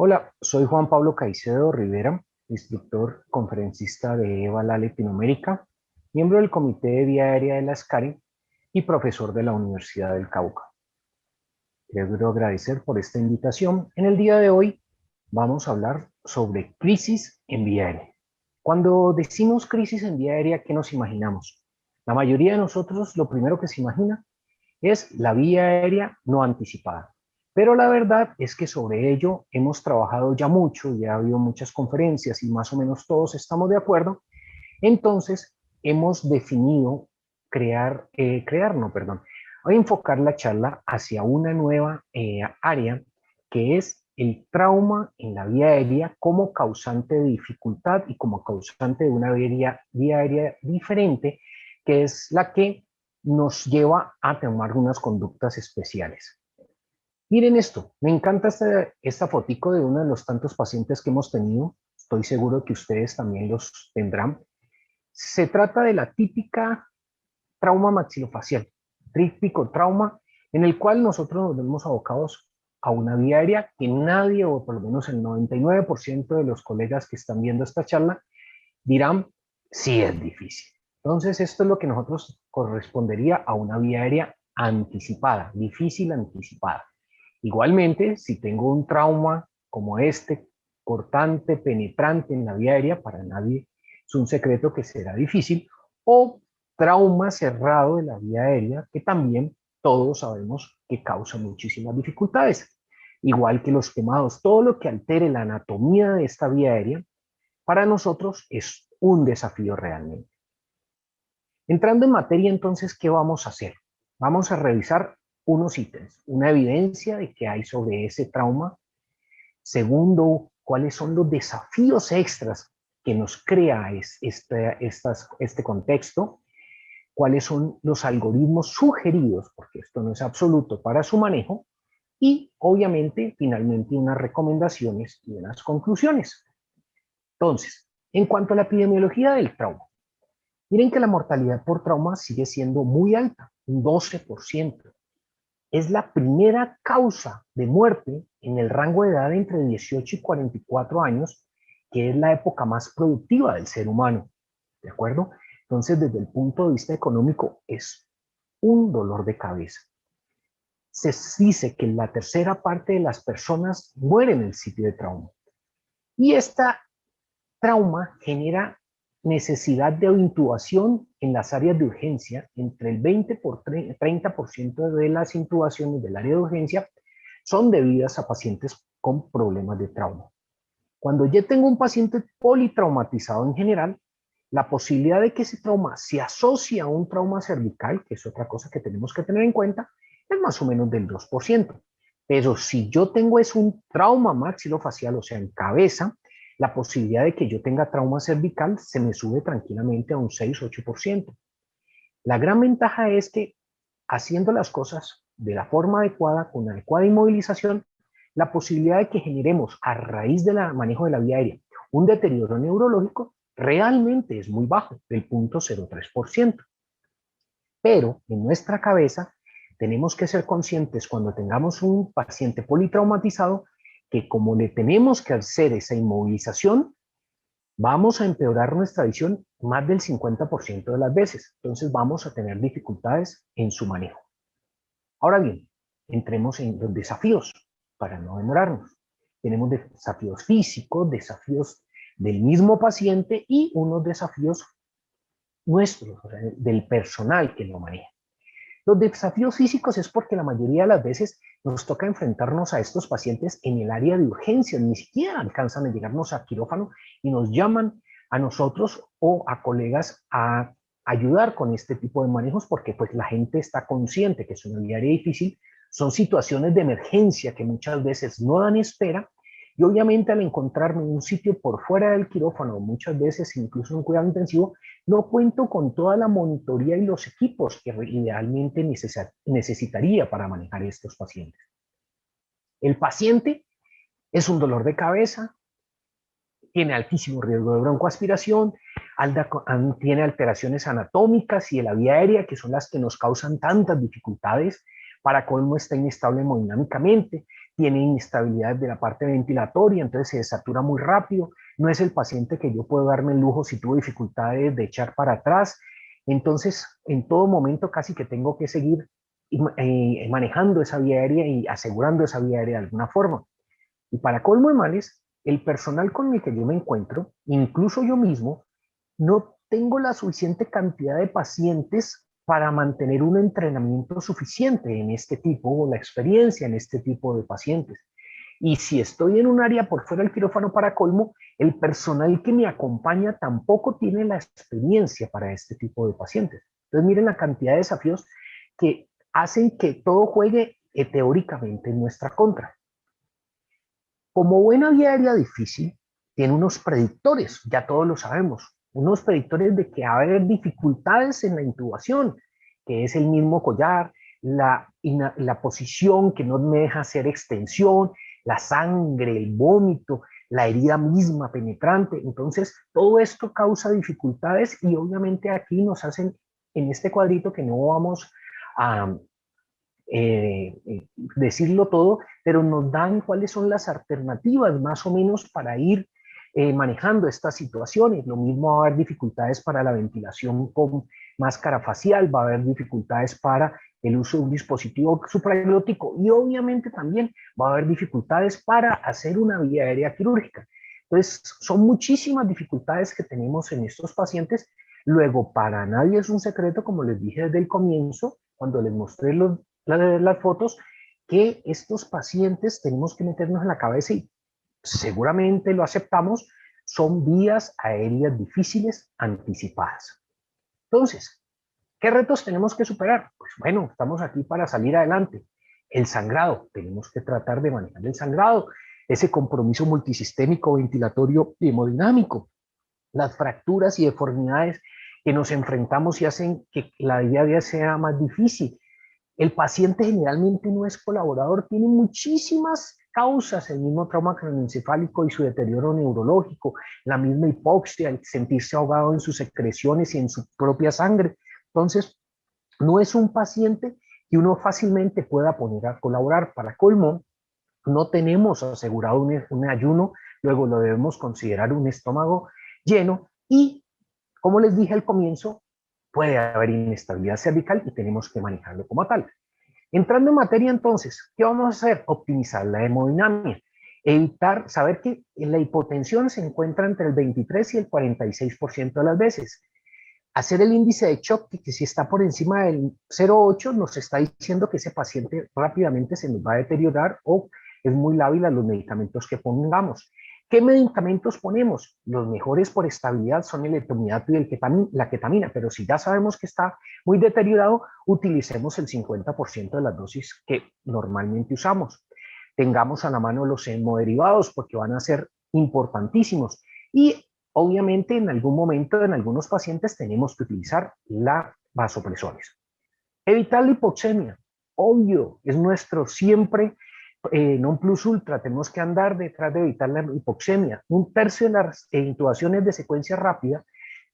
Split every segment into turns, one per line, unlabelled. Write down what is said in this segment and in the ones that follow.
Hola, soy Juan Pablo Caicedo Rivera, instructor conferencista de EVALA Latinoamérica, miembro del Comité de Vía Aérea de la SCARI y profesor de la Universidad del Cauca. Quiero agradecer por esta invitación. En el día de hoy vamos a hablar sobre crisis en vía aérea. Cuando decimos crisis en vía aérea, ¿qué nos imaginamos? La mayoría de nosotros lo primero que se imagina es la vía aérea no anticipada. Pero la verdad es que sobre ello hemos trabajado ya mucho, ya ha habido muchas conferencias y más o menos todos estamos de acuerdo. Entonces, hemos definido enfocar la charla hacia una nueva área que es el trauma en la vía aérea como causante de dificultad y como causante de una vía aérea diferente, que es la que nos lleva a tomar unas conductas especiales. Miren esto, me encanta esta fotico de uno de los tantos pacientes que hemos tenido, estoy seguro que ustedes también los tendrán. Se trata de la típica trauma maxilofacial, típico trauma en el cual nosotros nos vemos abocados a una vía aérea que nadie, o por lo menos el 99% de los colegas que están viendo esta charla, dirán, sí es difícil. Entonces, esto es lo que nosotros correspondería a una vía aérea anticipada, difícil anticipada. Igualmente, si tengo un trauma como este, cortante, penetrante en la vía aérea, para nadie es un secreto que será difícil, o trauma cerrado de la vía aérea, que también todos sabemos que causa muchísimas dificultades. Igual que los quemados, todo lo que altere la anatomía de esta vía aérea, para nosotros es un desafío realmente. Entrando en materia, entonces, ¿qué vamos a hacer? Vamos a revisar unos ítems, una evidencia de que hay sobre ese trauma. Segundo, cuáles son los desafíos extras que nos crea este contexto, cuáles son los algoritmos sugeridos, porque esto no es absoluto, para su manejo, y obviamente, finalmente, unas recomendaciones y unas conclusiones. Entonces, en cuanto a la epidemiología del trauma, miren que la mortalidad por trauma sigue siendo muy alta, un 12%. Es la primera causa de muerte en el rango de edad entre 18 y 44 años, que es la época más productiva del ser humano. ¿De acuerdo? Entonces, desde el punto de vista económico, es un dolor de cabeza. Se dice que la tercera parte de las personas mueren en el sitio de trauma. Y esta trauma genera necesidad de intubación en las áreas de urgencia. Entre el 20 por 30% de las intubaciones del área de urgencia son debidas a pacientes con problemas de trauma. Cuando ya tengo un paciente politraumatizado en general, la posibilidad de que ese trauma se asocie a un trauma cervical, que es otra cosa que tenemos que tener en cuenta, es más o menos del 2%. Pero si yo tengo es un trauma maxilofacial, o sea, en cabeza, la posibilidad de que yo tenga trauma cervical se me sube tranquilamente a un 6-8%. La gran ventaja es que haciendo las cosas de la forma adecuada, con adecuada inmovilización, la posibilidad de que generemos a raíz del manejo de la vía aérea un deterioro neurológico realmente es muy bajo, del 0.03%. Pero en nuestra cabeza tenemos que ser conscientes cuando tengamos un paciente politraumatizado que como le tenemos que hacer esa inmovilización, vamos a empeorar nuestra visión más del 50% de las veces. Entonces vamos a tener dificultades en su manejo. Ahora bien, entremos en los desafíos para no demorarnos. Tenemos desafíos físicos, desafíos del mismo paciente y unos desafíos nuestros, o sea, del personal que lo maneja. Los desafíos físicos es porque la mayoría de las veces nos toca enfrentarnos a estos pacientes en el área de urgencias, ni siquiera alcanzan a llegarnos a quirófano y nos llaman a nosotros o a colegas a ayudar con este tipo de manejos porque pues la gente está consciente que es una área difícil, son situaciones de emergencia que muchas veces no dan espera y obviamente al encontrarme en un sitio por fuera del quirófano, muchas veces incluso en un cuidado intensivo, no cuento con toda la monitoría y los equipos que idealmente necesitaría para manejar estos pacientes. El paciente es un dolor de cabeza, tiene altísimo riesgo de broncoaspiración, tiene alteraciones anatómicas y de la vía aérea, que son las que nos causan tantas dificultades, para colmo está inestable hemodinámicamente, tiene inestabilidad de la parte ventilatoria, entonces se desatura muy rápido, no es el paciente que yo puedo darme el lujo si tuvo dificultades de echar para atrás, entonces en todo momento casi que tengo que seguir manejando esa vía aérea y asegurando esa vía aérea de alguna forma. Y para colmo de males, el personal con el que yo me encuentro, incluso yo mismo, no tengo la suficiente cantidad de pacientes para mantener un entrenamiento suficiente en este tipo, o la experiencia en este tipo de pacientes. Y si estoy en un área por fuera del quirófano para colmo, el personal que me acompaña tampoco tiene la experiencia para este tipo de pacientes. Entonces miren la cantidad de desafíos que hacen que todo juegue teóricamente en nuestra contra. Como buena vía aérea difícil, tiene unos predictores, ya todos lo sabemos, unos predictores de que va a haber dificultades en la intubación, que es el mismo collar, la posición que no me deja hacer extensión, la sangre, el vómito, la herida misma penetrante. Entonces, todo esto causa dificultades y obviamente aquí nos hacen en este cuadrito que no vamos a, decirlo todo, pero nos dan cuáles son las alternativas más o menos para ir manejando estas situaciones. Lo mismo va a haber dificultades para la ventilación con máscara facial, va a haber dificultades para el uso de un dispositivo supraglótico y obviamente también va a haber dificultades para hacer una vía aérea quirúrgica. Entonces, son muchísimas dificultades que tenemos en estos pacientes. Luego, para nadie es un secreto, como les dije desde el comienzo, cuando les mostré las fotos, que estos pacientes tenemos que meternos en la cabeza y seguramente lo aceptamos, son vías aéreas difíciles anticipadas. Entonces, ¿qué retos tenemos que superar? Pues bueno, estamos aquí para salir adelante. El sangrado, tenemos que tratar de manejar el sangrado, ese compromiso multisistémico, ventilatorio y hemodinámico, las fracturas y deformidades que nos enfrentamos y hacen que la día a día sea más difícil. El paciente generalmente no es colaborador, tiene muchísimas causas, el mismo trauma craneoencefálico y su deterioro neurológico, la misma hipoxia, el sentirse ahogado en sus secreciones y en su propia sangre. Entonces, no es un paciente que uno fácilmente pueda poner a colaborar. Para colmo, no tenemos asegurado un ayuno, luego lo debemos considerar un estómago lleno y, como les dije al comienzo, puede haber inestabilidad cervical y tenemos que manejarlo como tal. Entrando en materia entonces, ¿qué vamos a hacer? Optimizar la hemodinamia. Evitar, saber que la hipotensión se encuentra entre el 23 y el 46% de las veces. Hacer el índice de shock, que si está por encima del 0,8 nos está diciendo que ese paciente rápidamente se nos va a deteriorar o es muy lábil a los medicamentos que pongamos. ¿Qué medicamentos ponemos? Los mejores por estabilidad son el etomidato y la ketamina, pero si ya sabemos que está muy deteriorado, utilicemos el 50% de las dosis que normalmente usamos. Tengamos a la mano los hemoderivados porque van a ser importantísimos. Y obviamente en algún momento, en algunos pacientes, tenemos que utilizar la vasopresores. Evitar la hipoxemia, obvio, es nuestro siempre non plus ultra, tenemos que andar detrás de evitar la hipoxemia. Un tercio de las intubaciones de secuencia rápida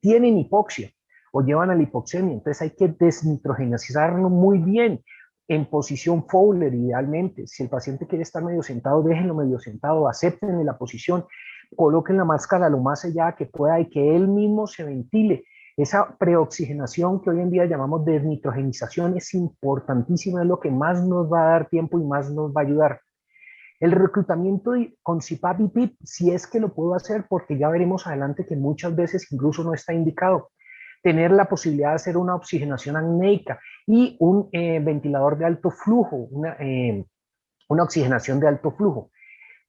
tienen hipoxia o llevan a la hipoxemia, entonces hay que desnitrogenizarlo muy bien en posición Fowler idealmente. Si el paciente quiere estar medio sentado, déjenlo medio sentado, acepten la posición, coloquen la máscara lo más allá que pueda y que él mismo se ventile. Esa preoxigenación que hoy en día llamamos desnitrogenización es importantísima, es lo que más nos va a dar tiempo y más nos va a ayudar. El reclutamiento con CPAP y PIP, si es que lo puedo hacer, porque ya veremos adelante que muchas veces incluso no está indicado. Tener la posibilidad de hacer una oxigenación apneica y un ventilador de alto flujo, una oxigenación de alto flujo.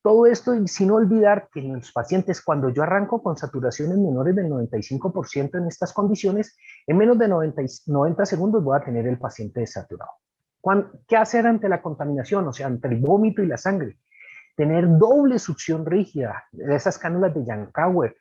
Todo esto y sin olvidar que en los pacientes, cuando yo arranco con saturaciones menores del 95% en estas condiciones, en menos de 90 segundos voy a tener el paciente desaturado. ¿Qué hacer ante la contaminación? O sea, ante el vómito y la sangre. Tener doble succión rígida, esas cánulas de Yankauer,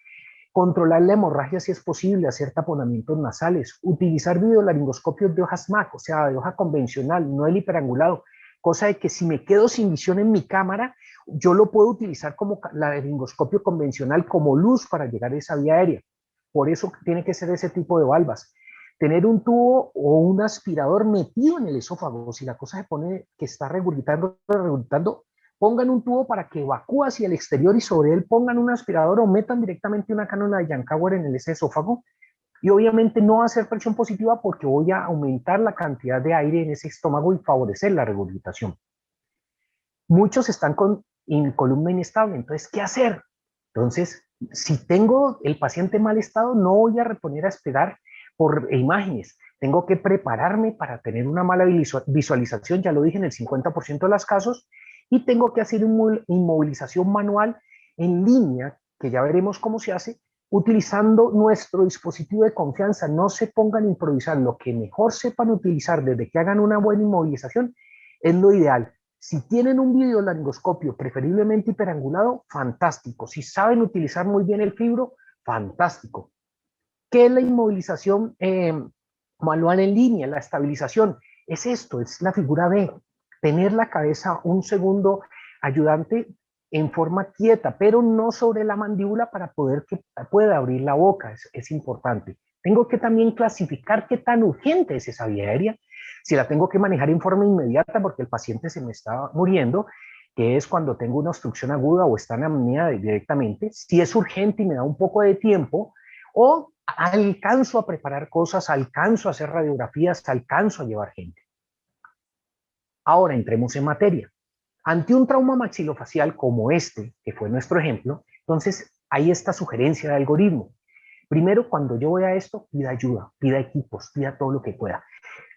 controlar la hemorragia si es posible, hacer taponamientos nasales, utilizar videolaringoscopios de hojas MAC, o sea, de hoja convencional, no el hiperangulado, cosa de que si me quedo sin visión en mi cámara, yo lo puedo utilizar como laringoscopio convencional, como luz para llegar a esa vía aérea. Por eso tiene que ser ese tipo de valvas. Tener un tubo o un aspirador metido en el esófago, si la cosa se pone que está regurgitando, pongan un tubo para que evacúe hacia el exterior y sobre él pongan un aspirador o metan directamente una cánula de Yankauer en ese esófago. Y obviamente no va a ser presión positiva porque voy a aumentar la cantidad de aire en ese estómago y favorecer la regurgitación. Muchos están en columna inestable, entonces, ¿qué hacer? Entonces, si tengo el paciente en mal estado, no voy a reponer a esperar por imágenes. Tengo que prepararme para tener una mala visualización, ya lo dije, en el 50% de los casos, y tengo que hacer una inmovilización manual en línea, que ya veremos cómo se hace, utilizando nuestro dispositivo de confianza. No se pongan a improvisar, lo que mejor sepan utilizar desde que hagan una buena inmovilización es lo ideal. Si tienen un videolaringoscopio, preferiblemente hiperangulado, fantástico. Si saben utilizar muy bien el fibro, fantástico. ¿Qué es la inmovilización manual en línea? La estabilización. Es esto, es la figura B. Tener la cabeza un segundo ayudante en forma quieta, pero no sobre la mandíbula para poder que pueda abrir la boca. Es importante. Tengo que también clasificar qué tan urgente es esa vía aérea. Si la tengo que manejar en forma inmediata porque el paciente se me está muriendo, que es cuando tengo una obstrucción aguda o está en apnea directamente, si es urgente y me da un poco de tiempo, o alcanzo a preparar cosas, alcanzo a hacer radiografías, alcanzo a llevar gente. Ahora entremos en materia. Ante un trauma maxilofacial como este, que fue nuestro ejemplo, entonces hay esta sugerencia de algoritmo. Primero, cuando yo vea esto, pida ayuda, pida equipos, pida todo lo que pueda.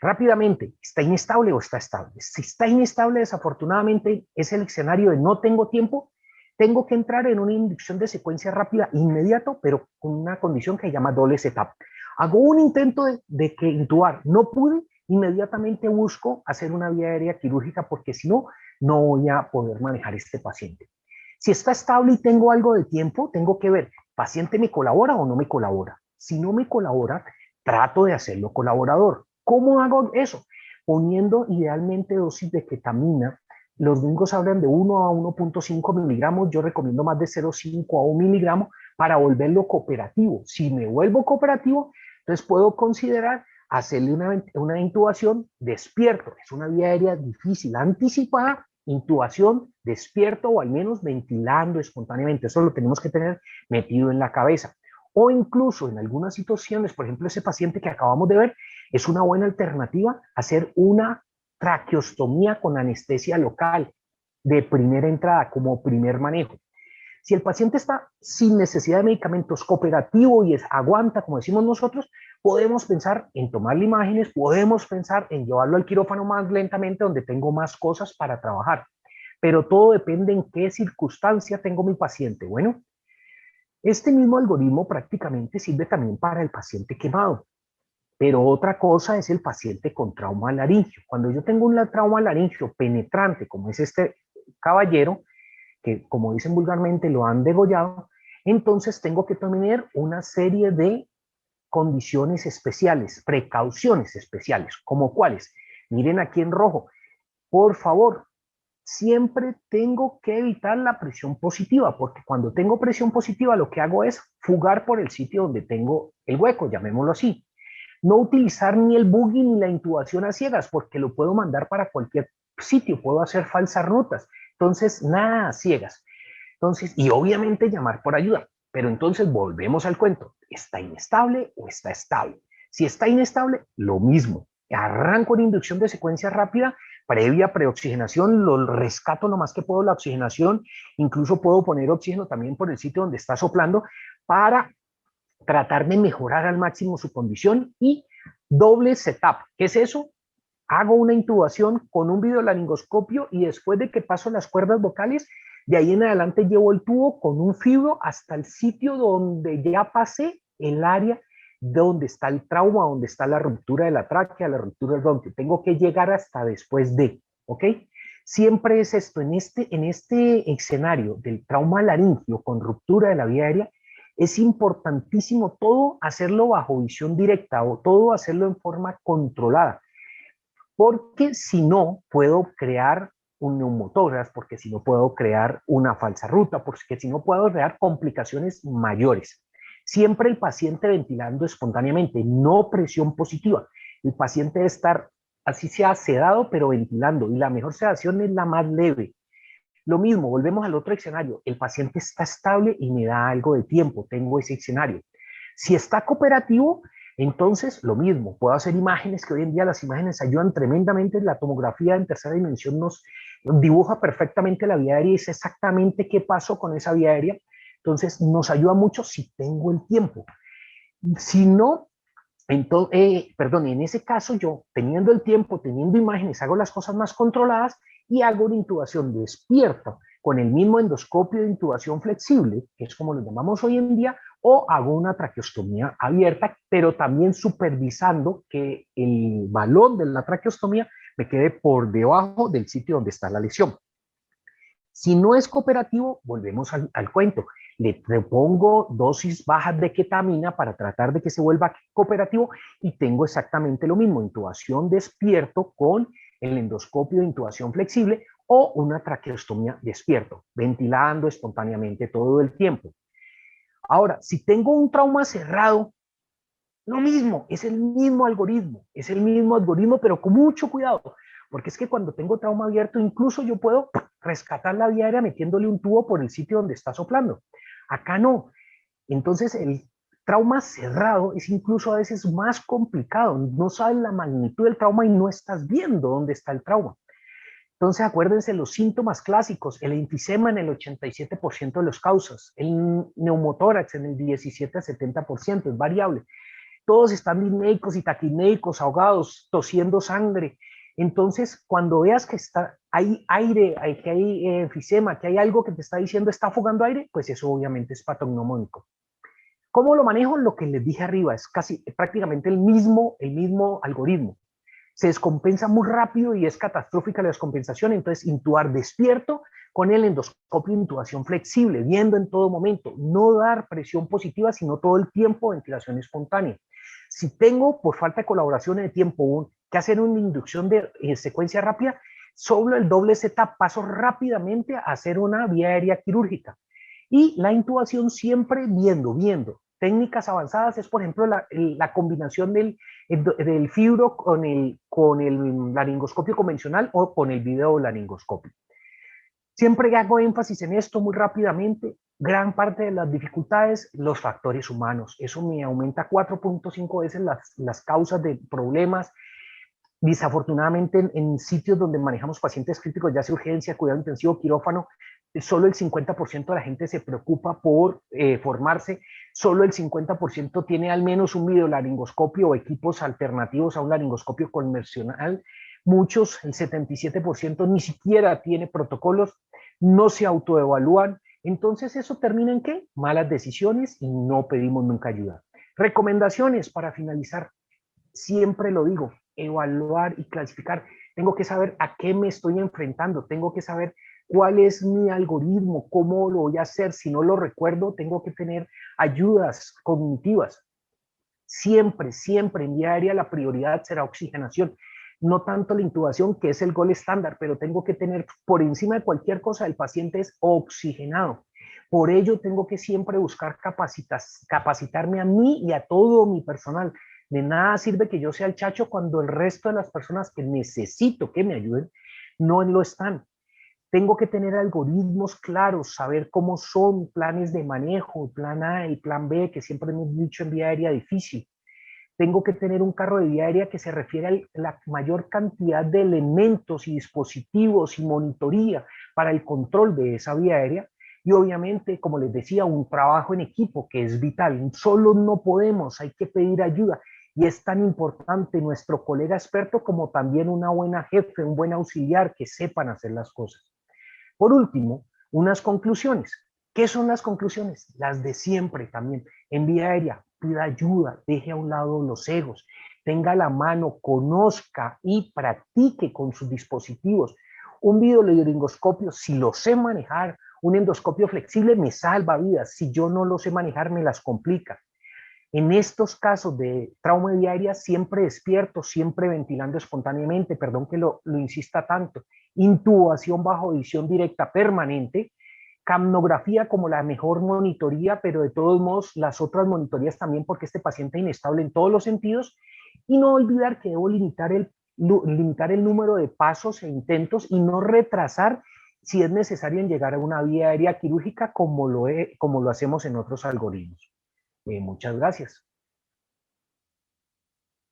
Rápidamente, ¿está inestable o está estable? Si está inestable, desafortunadamente, es el escenario de no tengo tiempo, tengo que entrar en una inducción de secuencia rápida inmediato, pero con una condición que se llama doble setup. Hago un intento de que intubar, no pude, inmediatamente busco hacer una vía aérea quirúrgica porque si no, no voy a poder manejar este paciente. Si está estable y tengo algo de tiempo, tengo que ver, ¿paciente me colabora o no me colabora? Si no me colabora, trato de hacerlo colaborador. ¿Cómo hago eso? Poniendo idealmente dosis de ketamina. Los gringos hablan de 1 a 1.5 miligramos, yo recomiendo más de 0.5 a 1 miligramo para volverlo cooperativo. Si me vuelvo cooperativo, entonces puedo considerar hacerle una intubación despierto. Es una vía aérea difícil, anticipada, intubación despierto o al menos ventilando espontáneamente. Eso lo tenemos que tener metido en la cabeza. O incluso en algunas situaciones, por ejemplo, ese paciente que acabamos de ver, es una buena alternativa hacer una traqueostomía con anestesia local de primera entrada, como primer manejo. Si el paciente está sin necesidad de medicamentos, cooperativo y aguanta, como decimos nosotros, podemos pensar en tomarle imágenes, podemos pensar en llevarlo al quirófano más lentamente, donde tengo más cosas para trabajar. Pero todo depende en qué circunstancia tengo mi paciente. Bueno, este mismo algoritmo prácticamente sirve también para el paciente quemado. Pero otra cosa es el paciente con trauma laringio. Cuando yo tengo un trauma laringio penetrante, como es este caballero, que como dicen vulgarmente lo han degollado, entonces tengo que tener una serie de condiciones especiales, precauciones especiales, como cuáles. Miren aquí en rojo, por favor, siempre tengo que evitar la presión positiva, porque cuando tengo presión positiva lo que hago es fugar por el sitio donde tengo el hueco, llamémoslo así. No utilizar ni el buggy ni la intubación a ciegas, porque lo puedo mandar para cualquier sitio, puedo hacer falsas rutas. Entonces, nada a ciegas. Entonces, y obviamente llamar por ayuda. Pero entonces volvemos al cuento. ¿Está inestable o está estable? Si está inestable, lo mismo. Arranco una inducción de secuencia rápida, previa preoxigenación, lo rescato lo más que puedo la oxigenación, incluso puedo poner oxígeno también por el sitio donde está soplando para tratar de mejorar al máximo su condición. Y doble setup. ¿Qué es eso? Hago una intubación con un videolaringoscopio y después de que paso las cuerdas vocales, de ahí en adelante llevo el tubo con un fibro hasta el sitio donde ya pasé el área donde está el trauma, donde está la ruptura de la tráquea, la ruptura del bronquio. Tengo que llegar hasta después de, ¿ok? Siempre es esto, en este escenario del trauma laringio con ruptura de la vía aérea, es importantísimo todo hacerlo bajo visión directa o todo hacerlo en forma controlada, porque si no puedo crear un neumotórax, porque si no puedo crear una falsa ruta, porque si no puedo crear complicaciones mayores. Siempre el paciente ventilando espontáneamente, no presión positiva. El paciente debe estar, así sea sedado, pero ventilando, y la mejor sedación es la más leve. Lo mismo, volvemos al otro escenario. El paciente está estable y me da algo de tiempo, tengo ese escenario. Si está cooperativo, entonces lo mismo, puedo hacer imágenes, que hoy en día las imágenes ayudan tremendamente. La tomografía en tercera dimensión nos dibuja perfectamente la vía aérea y dice exactamente qué pasó con esa vía aérea. Entonces nos ayuda mucho si tengo el tiempo. Si no, entonces, perdón, en ese caso yo, teniendo el tiempo, teniendo imágenes, hago las cosas más controladas y hago una intubación despierta con el mismo endoscopio de intubación flexible, que es como lo llamamos hoy en día, o hago una traqueostomía abierta, pero también supervisando que el balón de la traqueostomía me quede por debajo del sitio donde está la lesión. Si no es cooperativo, volvemos al cuento. Le propongo dosis bajas de ketamina para tratar de que se vuelva cooperativo y tengo exactamente lo mismo, intubación despierto con el endoscopio de intubación flexible o una traqueostomía despierto, ventilando espontáneamente todo el tiempo. Ahora, si tengo un trauma cerrado, lo mismo, es el mismo algoritmo, pero con mucho cuidado, porque es que cuando tengo trauma abierto, incluso yo puedo rescatar la vía aérea metiéndole un tubo por el sitio donde está soplando. Acá no. Entonces, el trauma cerrado es incluso a veces más complicado. No sabes la magnitud del trauma y no estás viendo dónde está el trauma. Entonces, acuérdense los síntomas clásicos, el enfisema en el 87% de los causas, el neumotórax en el 17 a 70%, es variable. Todos están disnéicos y taquisnéicos, ahogados, tosiendo sangre. Entonces, cuando veas que hay aire, que hay enfisema, que hay algo que te está diciendo está afogando aire, pues eso obviamente es patognomónico. ¿Cómo lo manejo? Lo que les dije arriba, es casi prácticamente el mismo algoritmo. Se descompensa muy rápido y es catastrófica la descompensación, entonces intubar despierto con el endoscopio de intubación flexible, viendo en todo momento, no dar presión positiva, sino todo el tiempo ventilación espontánea. Si tengo, por falta de colaboración en el tiempo, que hacer una inducción de secuencia rápida, solo el doble setup, paso rápidamente a hacer una vía aérea quirúrgica. Y la intubación siempre viendo. Técnicas avanzadas es, por ejemplo, la combinación del fibro con el laringoscopio convencional o con el videolaringoscopio. Siempre hago énfasis en esto muy rápidamente. Gran parte de las dificultades, los factores humanos. Eso me aumenta 4.5 veces las causas de problemas. Desafortunadamente, en sitios donde manejamos pacientes críticos, ya sea urgencia, cuidado intensivo, quirófano, solo el 50% de la gente se preocupa por formarse, solo el 50% tiene al menos un videolaringoscopio o equipos alternativos a un laringoscopio convencional. Muchos, el 77%, ni siquiera tiene protocolos, no se autoevalúan. Entonces, ¿eso termina en qué? Malas decisiones y no pedimos nunca ayuda. Recomendaciones para finalizar. Siempre lo digo, evaluar y clasificar. Tengo que saber a qué me estoy enfrentando, tengo que saber cuál es mi algoritmo, cómo lo voy a hacer. Si no lo recuerdo, tengo que tener ayudas cognitivas. Siempre, siempre en vía aérea la prioridad será oxigenación. No tanto la intubación, que es el gol estándar, pero tengo que tener por encima de cualquier cosa, el paciente es oxigenado. Por ello tengo que siempre buscar capacitarme a mí y a todo mi personal. De nada sirve que yo sea el chacho cuando el resto de las personas que necesito que me ayuden no lo están. Tengo que tener algoritmos claros, saber cómo son planes de manejo, plan A y plan B, que siempre hemos dicho en vía aérea difícil. Tengo que tener un carro de vía aérea que se refiere a la mayor cantidad de elementos y dispositivos y monitoría para el control de esa vía aérea. Y obviamente, como les decía, un trabajo en equipo que es vital. Solo no podemos, hay que pedir ayuda. Y es tan importante nuestro colega experto como también una buena jefe, un buen auxiliar que sepan hacer las cosas. Por último, unas conclusiones. ¿Qué son las conclusiones? Las de siempre también. En vía aérea, pida ayuda, deje a un lado los egos, tenga la mano, conozca y practique con sus dispositivos. Un videolaringoscopio, si lo sé manejar, un endoscopio flexible me salva vidas. Si yo no lo sé manejar, me las complica. En estos casos de trauma diaria, siempre despierto, siempre ventilando espontáneamente, perdón que lo insista tanto, intubación bajo visión directa permanente, capnografía como la mejor monitoría, pero de todos modos las otras monitorías también porque este paciente es inestable en todos los sentidos, y no olvidar que debo limitar el número de pasos e intentos y no retrasar si es necesario en llegar a una vía aérea quirúrgica como lo hacemos en otros algoritmos. Muchas gracias.